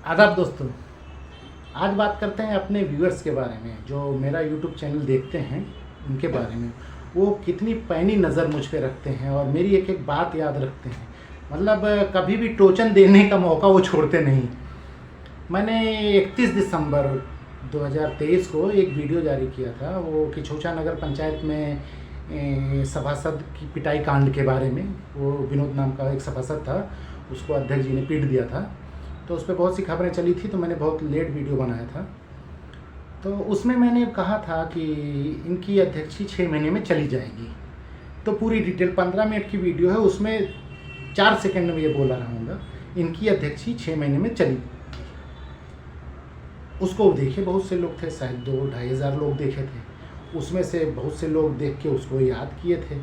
आदाब दोस्तों। आज बात करते हैं अपने व्यूअर्स के बारे में जो मेरा यूट्यूब चैनल देखते हैं उनके बारे में। वो कितनी पैनी नज़र मुझ पे रखते हैं और मेरी एक एक बात याद रखते हैं। मतलब कभी भी टोचन देने का मौका वो छोड़ते नहीं। मैंने 31 दिसंबर 2023 को एक वीडियो जारी किया था, वो किछोचा नगर पंचायत में सभासद की पिटाई कांड के बारे में। वो विनोद नाम का एक सभासद था, उसको अध्यक्ष जी ने पीट दिया था। तो उस पर बहुत सी खबरें चली थी, तो मैंने बहुत लेट वीडियो बनाया था। तो उसमें मैंने कहा था कि इनकी अध्यक्षी 6 महीने में चली जाएगी। तो पूरी डिटेल 15 मिनट की वीडियो है, उसमें 4 सेकंड में ये बोला रहूँगा, इनकी अध्यक्षी 6 महीने में चली। उसको देखे बहुत से लोग थे, शायद 2-2.5 हज़ार लोग देखे थे। उसमें से बहुत से लोग देख के उसको याद किए थे।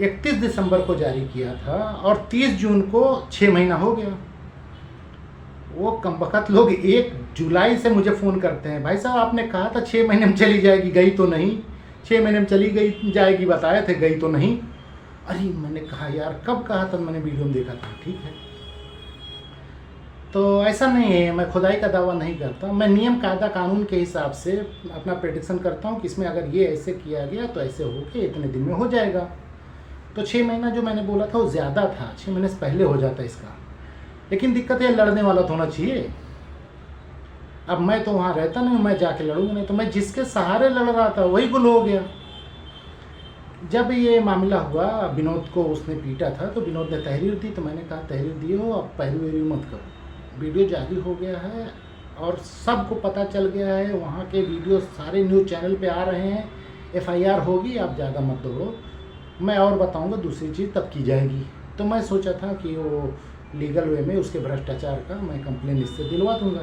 31 दिसंबर को जारी किया था और 30 जून को 6 महीना हो गया। वो कमबख्त लोग 1 जुलाई से मुझे फ़ोन करते हैं, भाई साहब आपने कहा था 6 महीने में चली जाएगी, गई तो नहीं। 6 महीने में चली गई जाएगी बताया थे, गई तो नहीं। अरे मैंने कहा यार कब कहा था, मैंने वीडियो में देखा था। ठीक है, तो ऐसा नहीं है, मैं खुदाई का दावा नहीं करता। मैं नियम कायदा कानून के हिसाब से अपना प्रेडिक्शन करता हूँ कि इसमें अगर ये ऐसे किया गया तो ऐसे हो के इतने दिन में हो जाएगा। तो 6 महीना जो मैंने बोला था वो ज़्यादा था, 6 महीने से पहले हो जाता इसका। लेकिन दिक्कत है लड़ने वाला तो होना चाहिए। अब मैं तो वहाँ रहता नहीं, मैं जाके लड़ूंगा नहीं। तो मैं जिसके सहारे लड़ रहा था वही गुल हो गया। जब ये मामला हुआ, विनोद को उसने पीटा था तो विनोद ने तहरीर दी, तो मैंने कहा तहरीर दिए हो, अब पैरवी वैरवी मत करो। वीडियो जारी हो गया है और सबको पता चल गया है, वहाँ के वीडियो सारे न्यूज़ चैनल पे आ रहे हैं। FIR होगी, आप ज़्यादा मत दौड़ो। मैं और बताऊँगा दूसरी चीज़ तब की जाएगी। तो मैं सोचा था कि वो लीगल वे में उसके भ्रष्टाचार का मैं कंप्लेन इससे दिलवा दूंगा।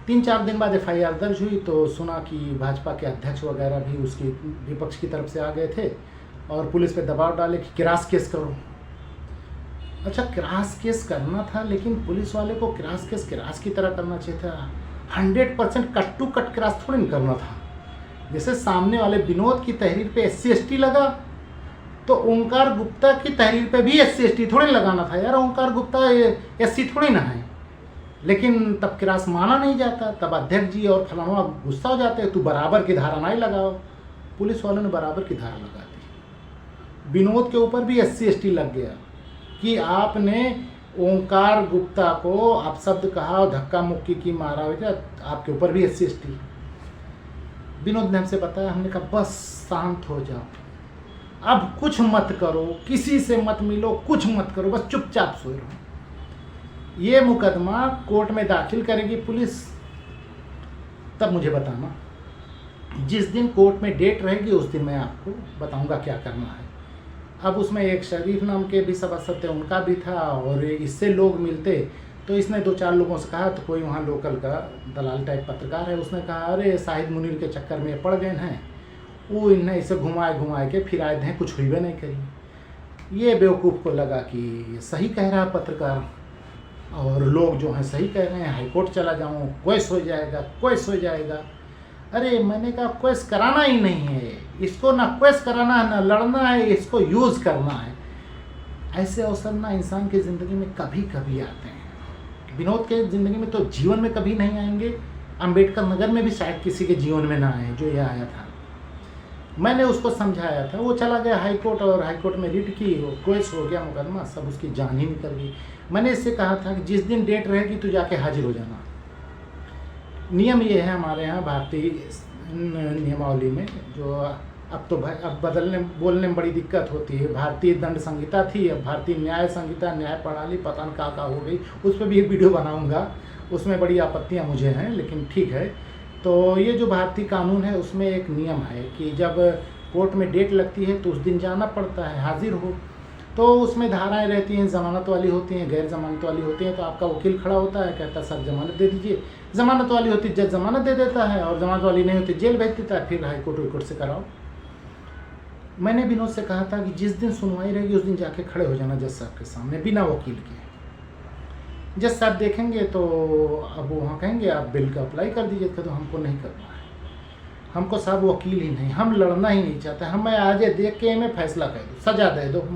3-4 दिन बाद FIR दर्ज हुई तो सुना कि भाजपा के अध्यक्ष वगैरह भी उसकी विपक्ष की तरफ से आ गए थे और पुलिस पे दबाव डाले कि क्रास केस करो। अच्छा, क्रास केस करना था, लेकिन पुलिस वाले को क्रास केस क्रास की तरह करना चाहिए था। 100% कट टू कट क्रास थोड़ी नहीं करना था। जैसे सामने वाले विनोद की तहरीर पे SC ST लगा, तो ओंकार गुप्ता की तहरीर पे भी SC ST थोड़ी लगाना था यार। ओंकार गुप्ता SC थोड़ी ना है। लेकिन तब क्रास माना नहीं जाता, तब अध्यक्ष जी और फलाना गुस्सा हो जाते हैं, तू बराबर की धारा नहीं लगाओ। पुलिस वालों ने बराबर की धारा लगा दी। विनोद के ऊपर भी SC ST लग गया कि आपने ओंकार गुप्ता को अपशब्द कहा, धक्का मुक्की की, मारा, आपके ऊपर भी SC ST। विनोद ने हमसे बताया, हमने कहा बस शांत हो जाओ, अब कुछ मत करो, किसी से मत मिलो, कुछ मत करो, बस चुपचाप सोए रहो। ये मुकदमा कोर्ट में दाखिल करेगी पुलिस, तब मुझे बताना। जिस दिन कोर्ट में डेट रहेगी उस दिन मैं आपको बताऊंगा क्या करना है। अब उसमें एक शरीफ नाम के भी सभासद थे, उनका भी था, और इससे लोग मिलते तो इसने 2-4 लोगों से कहा, तो कोई वहाँ लोकल का दलाल टाइप पत्रकार है, उसने कहा अरे शाहिद मुनीर के चक्कर में पड़ गए हैं, वो इन्हें इसे घुमाए के फिर आए थे, कुछ हुई भी नहीं करी। ये बेवकूफ़ को लगा कि सही कह रहा है पत्रकार, और लोग जो हैं सही कह रहे हैं, हाई कोर्ट चला जाऊँ, केस हो जाएगा, केस हो जाएगा। अरे मैंने कहा केस कराना ही नहीं है इसको, ना केस कराना है ना लड़ना है, इसको यूज़ करना है। ऐसे अवसर ना इंसान की ज़िंदगी में कभी कभी आते हैं। विनोद के ज़िंदगी में तो जीवन में कभी नहीं आएंगे, अम्बेडकर नगर में भी शायद किसी के जीवन में ना आए जो ये आया था। मैंने उसको समझाया था, वो चला गया हाई कोर्ट, और हाई कोर्ट में रिट की, वो केस हो गया मुकदमा, सब उसकी जान ही निकल गई। मैंने इससे कहा था कि जिस दिन डेट रहेगी तो जाके हाजिर हो जाना। नियम ये है हमारे यहाँ भारतीय नियमावली में, जो अब तो भाई अब बदलने बोलने में बड़ी दिक्कत होती है। भारतीय दंड संहिता थी, अब भारतीय न्याय संहिता, न्याय प्रणाली पता न का हो गई। उस पर भी एक वीडियो बनाऊँगा, उसमें बड़ी आपत्तियाँ मुझे हैं, लेकिन ठीक है। तो ये जो भारतीय कानून है उसमें एक नियम है कि जब कोर्ट में डेट लगती है तो उस दिन जाना पड़ता है, हाजिर हो। तो उसमें धाराएं रहती हैं, ज़मानत वाली होती हैं, गैर ज़मानत वाली होती हैं। तो आपका वकील खड़ा होता है, कहता है सर ज़मानत दे दीजिए। ज़मानत वाली होती है जज ज़मानत दे देता है, और ज़मानत वाली नहीं होती जेल भेज देता है, फिर हाई कोर्ट से कराओ। मैंने विनोद से कहा था कि जिस दिन सुनवाई रहेगी उस दिन जाके खड़े हो जाना जज साहब के सामने बिना वकील के। जज साहब देखेंगे तो अब वहाँ कहेंगे आप बिल का अप्लाई कर दीजिए, तो हमको नहीं करना है, हमको साहब वकील ही नहीं, हम लड़ना ही नहीं चाहते, हमें आज देख के मैं फैसला कर दूँ, सजा दे दो।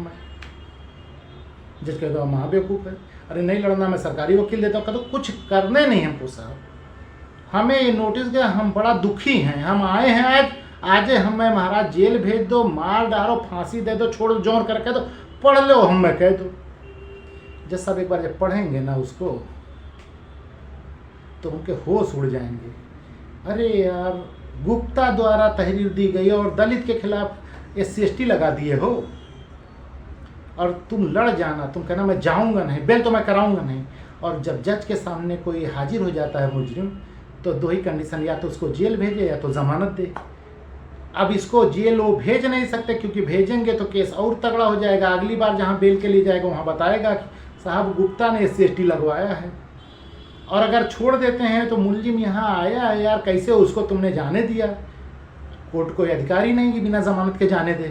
जज कहेगा महा बेवकूफ़ है, अरे नहीं लड़ना मैं सरकारी वकील देता हूँ। कहते कुछ करने नहीं हमको साहब, हमें ये नोटिस गया, हम बड़ा दुखी हैं, हम आए हैं आज हमें महाराज जेल भेज दो, मार डालो, फांसी दे दो, छोड़ दो, जोर करके दो, पढ़ लो हमें कह दो। जज साहब एक बार जब पढ़ेंगे ना उसको तो उनके होश उड़ जाएंगे। अरे यार, गुप्ता द्वारा तहरीर दी गई और दलित के खिलाफ SC/ST लगा दिए हो, और तुम लड़ जाना, तुम कहना मैं जाऊंगा नहीं, बेल तो मैं कराऊंगा नहीं। और जब जज के सामने कोई हाजिर हो जाता है मुजरिम, तो दो ही कंडीशन, या तो उसको जेल भेजे या तो जमानत दे। अब इसको जेल वो भेज नहीं सकते, क्योंकि भेजेंगे तो केस और तगड़ा हो जाएगा। अगली बार जहाँ बेल के लिए जाएगा वहाँ बताएगा कि साहब गुप्ता ने SC/ST लगवाया है। और अगर छोड़ देते हैं तो मुलजिम यहाँ आया है यार, कैसे उसको तुमने जाने दिया? कोर्ट कोई अधिकारी नहीं कि बिना जमानत के जाने दे।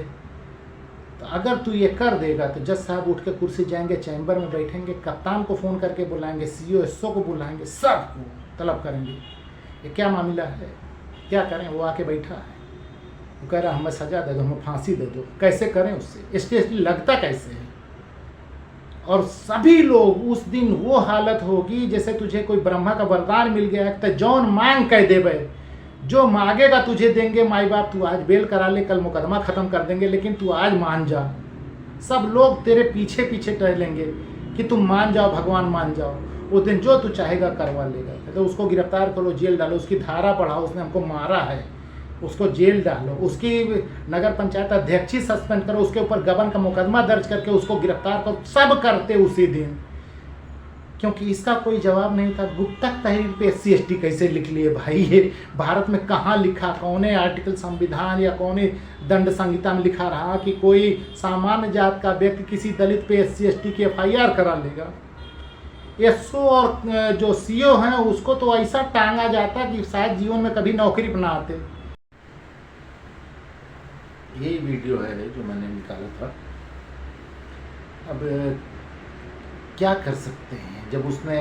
तो अगर तू ये कर देगा तो जज साहब उठ के कुर्सी जाएंगे, चैम्बर में बैठेंगे, कप्तान को फ़ोन करके बुलाएंगे, CO SO को बुलाएंगे, सबको तलब करेंगे, ये क्या मामला है, क्या करें? वो आके बैठा है, वो कह रहा हमें सज़ा दे दो, हमें फांसी दे दो। कैसे करें उससे? ST/ST लगता कैसे है? और सभी लोग उस दिन वो हालत होगी जैसे तुझे कोई ब्रह्मा का वरदान मिल गया है, तो जौन मांग कह देवे, जो मांगेगा तुझे देंगे। माई बाप तू आज बेल करा ले, कल मुकदमा ख़त्म कर देंगे, लेकिन तू आज मान जा। सब लोग तेरे पीछे पीछे टहलेंगे कि तुम मान जाओ, भगवान मान जाओ। उस दिन जो तू चाहेगा करवा लेगा। तो उसको गिरफ्तार करो, जेल डालो, उसकी धारा बढ़ाओ, उसने हमको मारा है, उसको जेल डालो, उसकी नगर पंचायत अध्यक्ष ही सस्पेंड करो, उसके ऊपर गबन का मुकदमा दर्ज करके उसको गिरफ्तार करो। सब करते उसी दिन, क्योंकि इसका कोई जवाब नहीं था। गुप्ता तहरीर पे SC/ST कैसे लिख लिए भाई? ये भारत में कहाँ लिखा, कौन आर्टिकल संविधान या कौन दंड संहिता में लिखा रहा कि कोई सामान्य जात का व्यक्ति किसी दलित पे SC/ST की FIR करा लेगा? SO और जो CO हैं उसको तो ऐसा टांगा जाता कि शायद जीवन में कभी नौकरी पर ना आते। यही वीडियो है जो मैंने निकाला था। अब क्या कर सकते हैं, जब उसने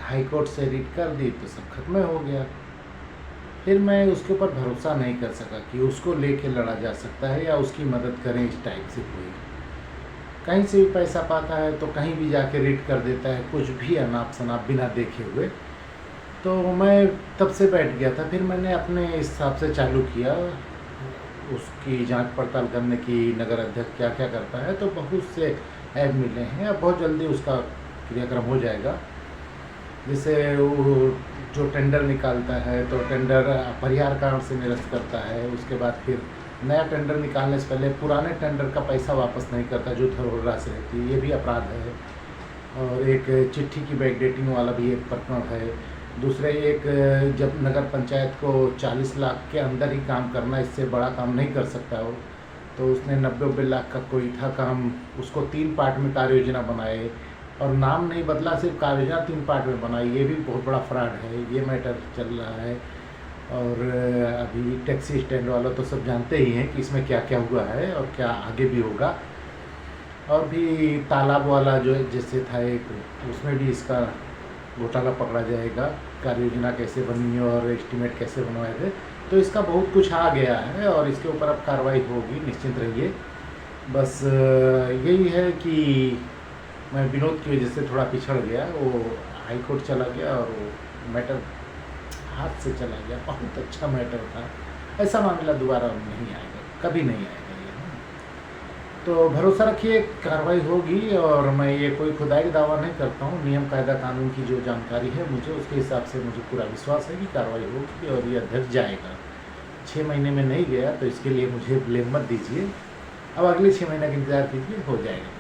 हाई कोर्ट से रिट कर दी तो सब खत्म हो गया। फिर मैं उसके ऊपर भरोसा नहीं कर सका कि उसको लेके लड़ा जा सकता है या उसकी मदद करें इस टाइप से। कोई कहीं से भी पैसा पाता है तो कहीं भी जाके रिट कर देता है, कुछ भी अनाप शनाप बिना देखे हुए। तो मैं तब से बैठ गया था। फिर मैंने अपने हिसाब से चालू किया उसकी जांच पड़ताल करने की, नगर अध्यक्ष क्या क्या करता है। तो बहुत से ऐप मिले हैं, अब बहुत जल्दी उसका क्रियाक्रम हो जाएगा। जैसे वो जो टेंडर निकालता है तो टेंडर परिहार कारण से निरस्त करता है, उसके बाद फिर नया टेंडर निकालने से पहले पुराने टेंडर का पैसा वापस नहीं करता जो धरोहर से रहती है, ये भी अपराध है। और एक चिट्ठी की बैकडेटिंग वाला भी एक प्रकरण है। दूसरे एक जब नगर पंचायत को 40 लाख के अंदर ही काम करना, इससे बड़ा काम नहीं कर सकता वो, तो उसने 90-90 लाख का कोई था काम, उसको 3 पार्ट में कार्य योजना बनाए और नाम नहीं बदला, सिर्फ कार्य योजना 3 पार्ट में बनाई। ये भी बहुत बड़ा फ्रॉड है, ये मैटर चल रहा है। और अभी टैक्सी स्टैंड वाला तो सब जानते ही हैं कि इसमें क्या क्या हुआ है और क्या आगे भी होगा। और भी तालाब वाला जो जैसे था एक, उसमें भी इसका घोटाला पकड़ा जाएगा, कार्य योजना कैसे बनी और एस्टीमेट कैसे बनवाए थे। तो इसका बहुत कुछ आ गया है और इसके ऊपर अब कार्रवाई होगी, निश्चिंत रहिए। बस यही है कि मैं विनोद की वजह से थोड़ा पिछड़ गया, वो हाई कोर्ट चला गया और वो मैटर हाथ से चला गया। बहुत अच्छा मैटर था, ऐसा मामला दोबारा नहीं आएगा, कभी नहीं आएगा ये। तो भरोसा रखिए कार्रवाई होगी। और मैं ये कोई खुदाई का दावा नहीं करता हूँ, नियम कायदा कानून की जो जानकारी है मुझे, उसके हिसाब से मुझे पूरा विश्वास है कि कार्रवाई होगी और ये अध्यक्ष जाएगा। 6 महीने में नहीं गया तो इसके लिए मुझे ब्लेम मत दीजिए। अब अगले 6 महीने का इंतज़ार कीजिए, हो जाएगा।